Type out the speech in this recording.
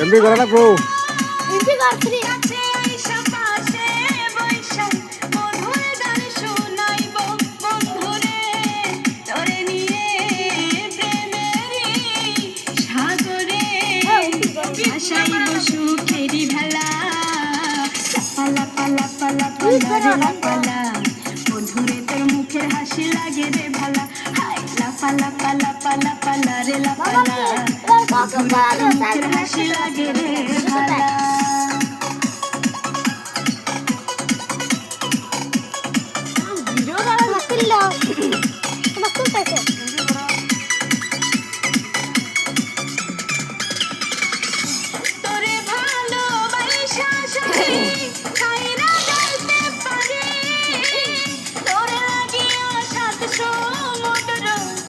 MB করা না pro MB করছি সুখেরি ভেলা পালা পালা পালা পালা পালা মধুরে তোর মুখের হাসি লাগে রে ভালা হাই লাপালা পালা পালা পালা রে লাপালা মধুরে তোর মুখের হাসি লাগে রে ভালা।